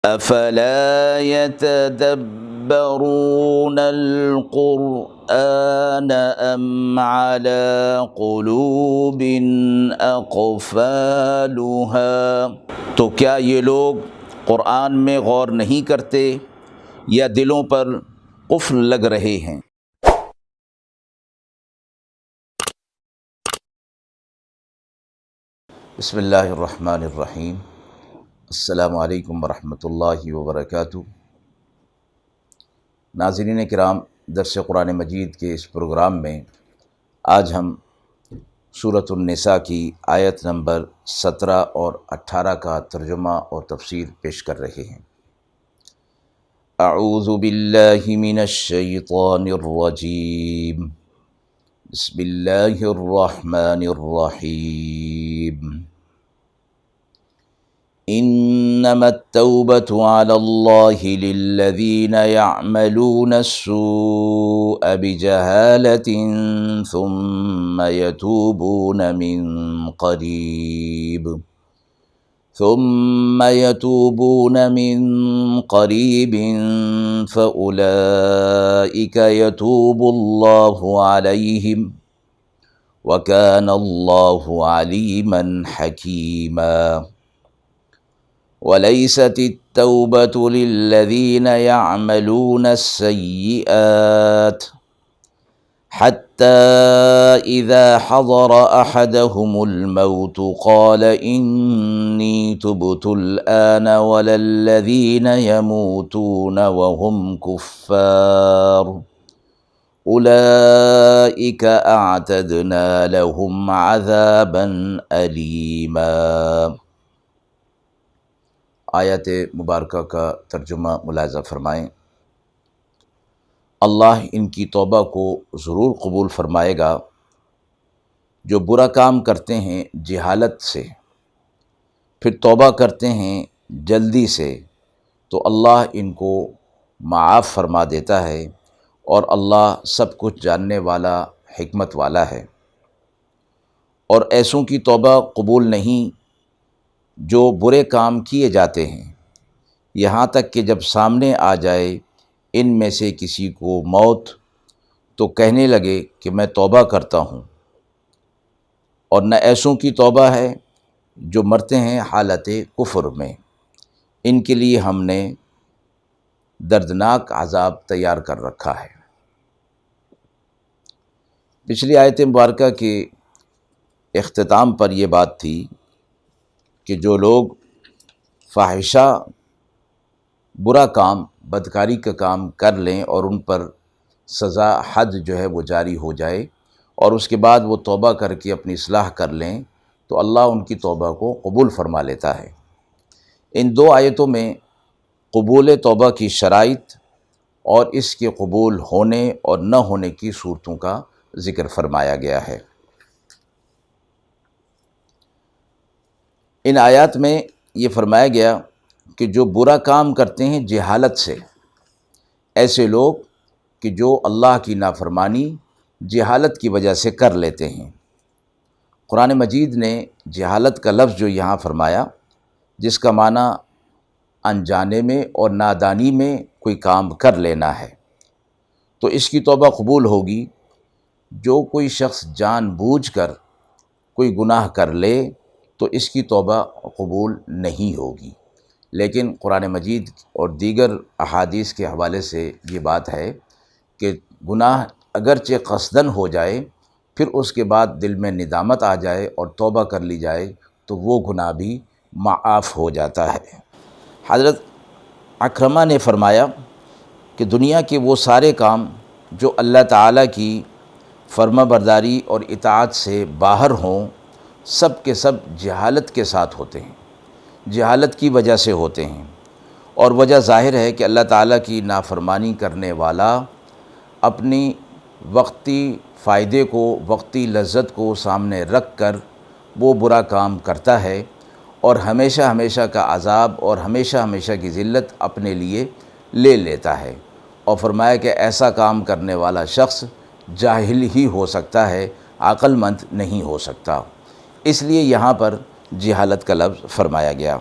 افلا يتدبرون القرآن ام على قلوب اقفالها، تو کیا یہ لوگ قرآن میں غور نہیں کرتے یا دلوں پر قفل لگ رہے ہیں؟ بسم اللہ الرحمن الرحیم۔ السلام علیکم ورحمۃ اللہ وبرکاتہ۔ ناظرین کرام، درس قرآن مجید کے اس پروگرام میں آج ہم سورۃ النساء کی آیت نمبر 17 اور 18 کا ترجمہ اور تفسیر پیش کر رہے ہیں۔ اعوذ باللہ من الشیطان الرجیم، بسم اللہ الرحمن الرحیم۔ انما التوبة على الله للذين يعملون السوء بجهالة ثم يتوبون من قريب فأولئك يتوب الله عليهم وكان الله عليما حكيما۔ وَلَيْسَتِ التَّوْبَةُ لِلَّذِينَ يَعْمَلُونَ السَّيِّئَاتِ حَتَّى إِذَا حَضَرَ أَحَدَهُمُ الْمَوْتُ قَالَ إِنِّي تُبْتُ الْآنَ وَلَا الَّذِينَ يَمُوتُونَ وَهُمْ كُفَّارٌ أُولَئِكَ أَعْتَدْنَا لَهُمْ عَذَابًا أَلِيمًا۔ آیت مبارکہ کا ترجمہ ملاحظہ فرمائیں۔ اللہ ان کی توبہ کو ضرور قبول فرمائے گا جو برا کام کرتے ہیں جہالت سے، پھر توبہ کرتے ہیں جلدی سے، تو اللہ ان کو معاف فرما دیتا ہے، اور اللہ سب کچھ جاننے والا، حکمت والا ہے۔ اور ایسوں کی توبہ قبول نہیں جو برے کام کیے جاتے ہیں، یہاں تک کہ جب سامنے آ جائے ان میں سے کسی کو موت تو کہنے لگے کہ میں توبہ کرتا ہوں۔ اور نہ ایسوں کی توبہ ہے جو مرتے ہیں حالت کفر میں، ان کے لیے ہم نے دردناک عذاب تیار کر رکھا ہے۔ پچھلی آیت مبارکہ کے اختتام پر یہ بات تھی کہ جو لوگ فاحشہ برا کام، بدکاری کا کام کر لیں اور ان پر سزا حد جو ہے وہ جاری ہو جائے، اور اس کے بعد وہ توبہ کر کے اپنی اصلاح کر لیں، تو اللہ ان کی توبہ کو قبول فرما لیتا ہے۔ ان دو آیتوں میں قبول توبہ کی شرائط اور اس کے قبول ہونے اور نہ ہونے کی صورتوں کا ذکر فرمایا گیا ہے۔ ان آیات میں یہ فرمایا گیا کہ جو برا کام کرتے ہیں جہالت سے، ایسے لوگ کہ جو اللہ کی نافرمانی جہالت کی وجہ سے کر لیتے ہیں۔ قرآن مجید نے جہالت کا لفظ جو یہاں فرمایا، جس کا معنی انجانے میں اور نادانی میں کوئی کام کر لینا ہے، تو اس کی توبہ قبول ہوگی جو کوئی شخص جان بوجھ کر کوئی گناہ کر لے تو اس کی توبہ قبول نہیں ہوگی۔ لیکن قرآن مجید اور دیگر احادیث کے حوالے سے یہ بات ہے کہ گناہ اگرچہ قصدن ہو جائے، پھر اس کے بعد دل میں ندامت آ جائے اور توبہ کر لی جائے تو وہ گناہ بھی معاف ہو جاتا ہے۔ حضرت عکرمہ نے فرمایا کہ دنیا کے وہ سارے کام جو اللہ تعالیٰ کی فرما برداری اور اطاعت سے باہر ہوں، سب کے سب جہالت کے ساتھ ہوتے ہیں، جہالت کی وجہ سے ہوتے ہیں۔ اور وجہ ظاہر ہے کہ اللہ تعالیٰ کی نافرمانی کرنے والا اپنی وقتی فائدے کو، وقتی لذت کو سامنے رکھ کر وہ برا کام کرتا ہے، اور ہمیشہ ہمیشہ کا عذاب اور ہمیشہ ہمیشہ کی ذلت اپنے لیے لے لیتا ہے۔ اور فرمایا کہ ایسا کام کرنے والا شخص جاہل ہی ہو سکتا ہے، عقل مند نہیں ہو سکتا۔ اس لیے یہاں پر جہالت کا لفظ فرمایا گیا۔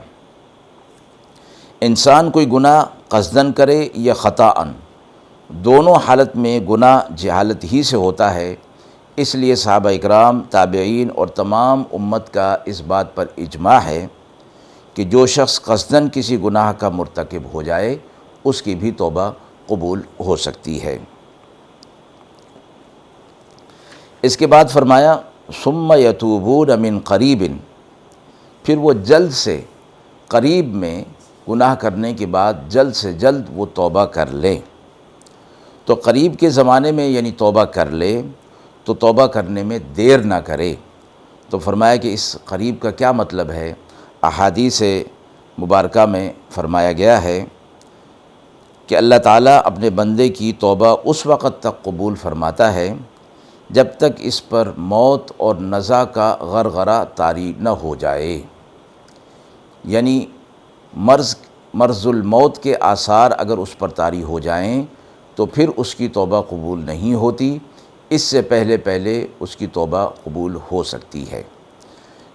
انسان کوئی گناہ قصدن کرے یا خطاً، دونوں حالت میں گناہ جہالت ہی سے ہوتا ہے، اس لیے صحابہ اکرام، تابعین اور تمام امت کا اس بات پر اجماع ہے کہ جو شخص قصدن کسی گناہ کا مرتکب ہو جائے اس کی بھی توبہ قبول ہو سکتی ہے۔ اس کے بعد فرمایا ثم یتوبون من قریب، پھر وہ جلد سے قریب میں گناہ کرنے کے بعد جلد سے جلد وہ توبہ کر لے۔ تو قریب کے زمانے میں یعنی توبہ کر لے تو توبہ کرنے میں دیر نہ کرے۔ تو فرمایا کہ اس قریب کا کیا مطلب ہے؟ احادیث مبارکہ میں فرمایا گیا ہے کہ اللہ تعالیٰ اپنے بندے کی توبہ اس وقت تک قبول فرماتا ہے جب تک اس پر موت اور نزع کا غرغرہ طاری نہ ہو جائے، یعنی مرض الموت کے آثار اگر اس پر طاری ہو جائیں تو پھر اس کی توبہ قبول نہیں ہوتی، اس سے پہلے اس کی توبہ قبول ہو سکتی ہے۔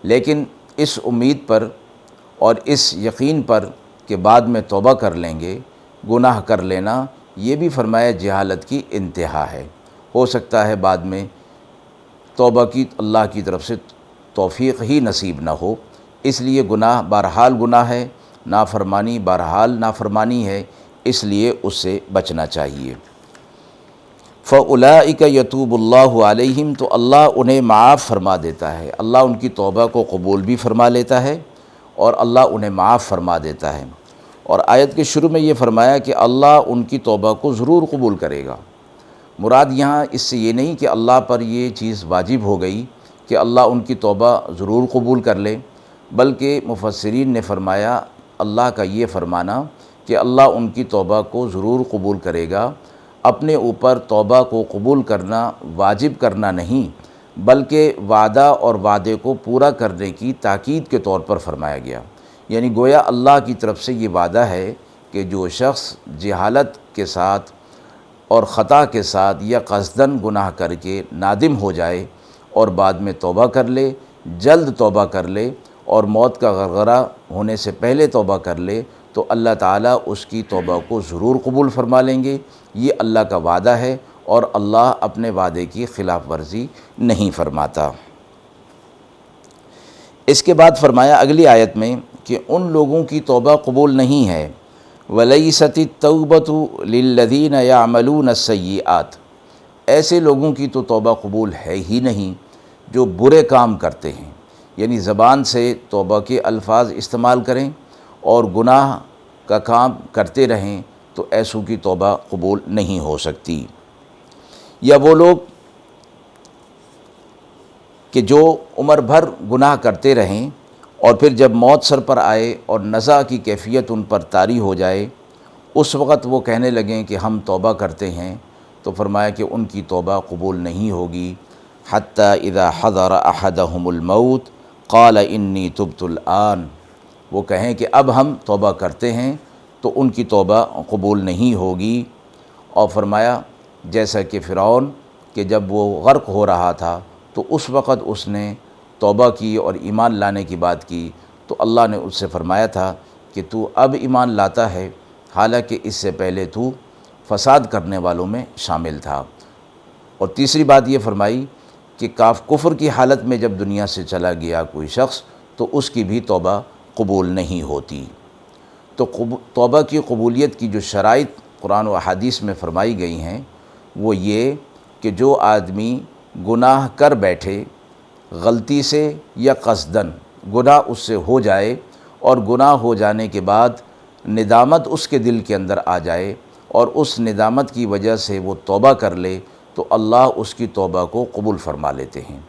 لیکن اس امید پر اور اس یقین پر کہ بعد میں توبہ کر لیں گے، گناہ کر لینا یہ بھی فرمایا جہالت کی انتہا ہے۔ ہو سکتا ہے بعد میں توبہ کی اللہ کی طرف سے توفیق ہی نصیب نہ ہو، اس لیے گناہ بہرحال گناہ ہے، نافرمانی بہرحال نافرمانی ہے، اس لیے اس سے بچنا چاہیے۔ فَأُولَٰئِكَ يَتُوبُ اللَّهُ عَلَيْهِمْ، تو اللہ انہیں معاف فرما دیتا ہے، اللہ ان کی توبہ کو قبول بھی فرما لیتا ہے اور اللہ انہیں معاف فرما دیتا ہے۔ اور آیت کے شروع میں یہ فرمایا کہ اللہ ان کی توبہ کو ضرور قبول کرے گا۔ مراد یہاں اس سے یہ نہیں کہ اللہ پر یہ چیز واجب ہو گئی کہ اللہ ان کی توبہ ضرور قبول کر لے، بلکہ مفسرین نے فرمایا اللہ کا یہ فرمانا کہ اللہ ان کی توبہ کو ضرور قبول کرے گا، اپنے اوپر توبہ کو قبول کرنا واجب کرنا نہیں، بلکہ وعدہ اور وعدے کو پورا کرنے کی تاکید کے طور پر فرمایا گیا۔ یعنی گویا اللہ کی طرف سے یہ وعدہ ہے کہ جو شخص جہالت کے ساتھ اور خطا کے ساتھ یا قصدن گناہ کر کے نادم ہو جائے اور بعد میں توبہ کر لے، جلد توبہ کر لے اور موت کا غرغرہ ہونے سے پہلے توبہ کر لے تو اللہ تعالیٰ اس کی توبہ کو ضرور قبول فرما لیں گے۔ یہ اللہ کا وعدہ ہے اور اللہ اپنے وعدے کی خلاف ورزی نہیں فرماتا۔ اس کے بعد فرمایا اگلی آیت میں کہ ان لوگوں کی توبہ قبول نہیں ہے، وَلَيْسَتِ التَّوْبَةُ لِلَّذِينَ يَعْمَلُونَ السَّيِّئَاتِ، ایسے لوگوں کی تو توبہ قبول ہے ہی نہیں جو برے کام کرتے ہیں، یعنی زبان سے توبہ کے الفاظ استعمال کریں اور گناہ کا کام کرتے رہیں تو ایسوں کی توبہ قبول نہیں ہو سکتی۔ یا وہ لوگ کہ جو عمر بھر گناہ کرتے رہیں اور پھر جب موت سر پر آئے اور نزع کی کیفیت ان پر طاری ہو جائے اس وقت وہ کہنے لگیں کہ ہم توبہ کرتے ہیں، تو فرمایا کہ ان کی توبہ قبول نہیں ہوگی۔ حتیٰ اذا حضر احدهم الموت قال انی تبت الآن، وہ کہیں کہ اب ہم توبہ کرتے ہیں تو ان کی توبہ قبول نہیں ہوگی۔ اور فرمایا جیسا کہ فرعون کہ جب وہ غرق ہو رہا تھا تو اس وقت اس نے توبہ کی اور ایمان لانے کی بات کی تو اللہ نے اس سے فرمایا تھا کہ تو اب ایمان لاتا ہے، حالانکہ اس سے پہلے تو فساد کرنے والوں میں شامل تھا۔ اور تیسری بات یہ فرمائی کہ کفر کی حالت میں جب دنیا سے چلا گیا کوئی شخص تو اس کی بھی توبہ قبول نہیں ہوتی۔ تو توبہ کی قبولیت کی جو شرائط قرآن و احادیث میں فرمائی گئی ہیں وہ یہ کہ جو آدمی گناہ کر بیٹھے غلطی سے یا قصدن، گناہ اس سے ہو جائے اور گناہ ہو جانے کے بعد ندامت اس کے دل کے اندر آ جائے اور اس ندامت کی وجہ سے وہ توبہ کر لے تو اللہ اس کی توبہ کو قبول فرما لیتے ہیں۔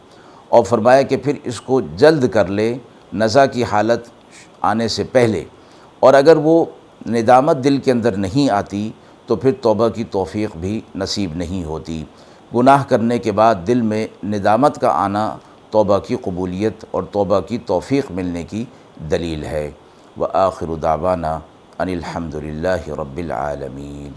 اور فرمایا کہ پھر اس کو جلد کر لے نزع کی حالت آنے سے پہلے، اور اگر وہ ندامت دل کے اندر نہیں آتی تو پھر توبہ کی توفیق بھی نصیب نہیں ہوتی۔ گناہ کرنے کے بعد دل میں ندامت کا آنا توبہ کی قبولیت اور توبہ کی توفیق ملنے کی دلیل ہے۔ وآخر دعوانا ان الحمد للہ رب العالمین۔